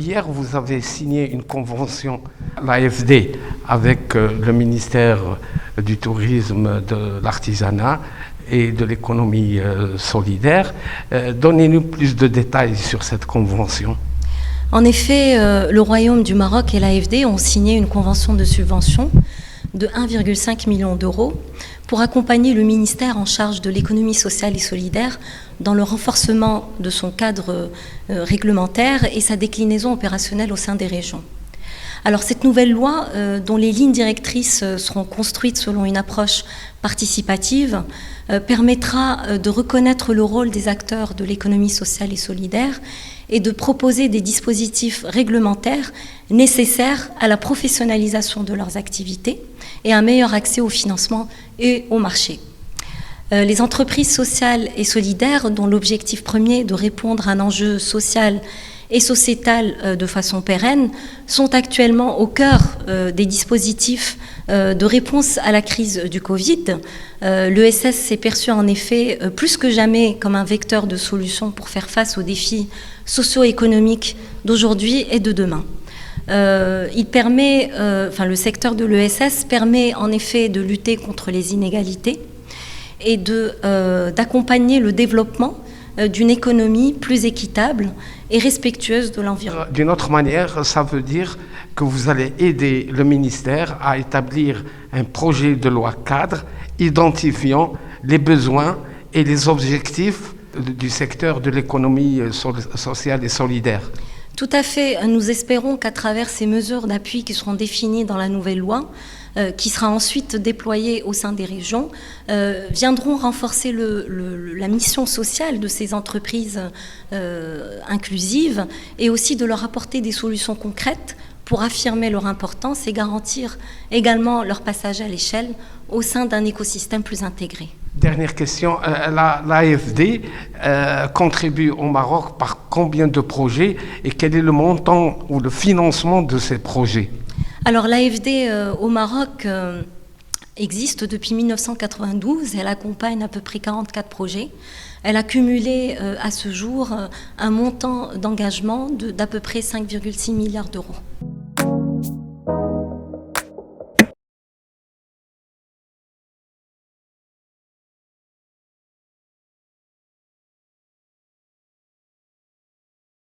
hier, vous avez signé une convention, l'AFD, avec le ministère du Tourisme, de l'Artisanat et de l'économie solidaire. Donnez-nous plus de détails sur cette convention. En effet, le Royaume du Maroc et l'AFD ont signé une convention de subvention de 1,5 million d'euros pour accompagner le ministère en charge de l'économie sociale et solidaire dans le renforcement de son cadre réglementaire et sa déclinaison opérationnelle au sein des régions. Alors cette nouvelle loi, dont les lignes directrices seront construites selon une approche participative, permettra de reconnaître le rôle des acteurs de l'économie sociale et solidaire et de proposer des dispositifs réglementaires nécessaires à la professionnalisation de leurs activités et un meilleur accès au financement et au marché. Les entreprises sociales et solidaires, dont l'objectif premier est de répondre à un enjeu social et sociétal de façon pérenne, sont actuellement au cœur des dispositifs de réponse à la crise du Covid. L'ESS s'est perçu en effet plus que jamais comme un vecteur de solutions pour faire face aux défis socio-économiques d'aujourd'hui et de demain. Le secteur de l'ESS permet en effet de lutter contre les inégalités et d'accompagner le développement d'une économie plus équitable et respectueuse de l'environnement. D'une autre manière, ça veut dire que vous allez aider le ministère à établir un projet de loi cadre identifiant les besoins et les objectifs du secteur de l'économie sociale et solidaire. Tout à fait. Nous espérons qu'à travers ces mesures d'appui qui seront définies dans la nouvelle loi, qui sera ensuite déployée au sein des régions, viendront renforcer la mission sociale de ces entreprises inclusives et aussi de leur apporter des solutions concrètes pour affirmer leur importance et garantir également leur passage à l'échelle au sein d'un écosystème plus intégré. Dernière question, l'AFD contribue au Maroc par combien de projets et quel est le montant ou le financement de ces projets? Alors l'AFD au Maroc existe depuis 1992, elle accompagne à peu près 44 projets. Elle a cumulé à ce jour un montant d'engagement d'à peu près 5,6 milliards d'euros.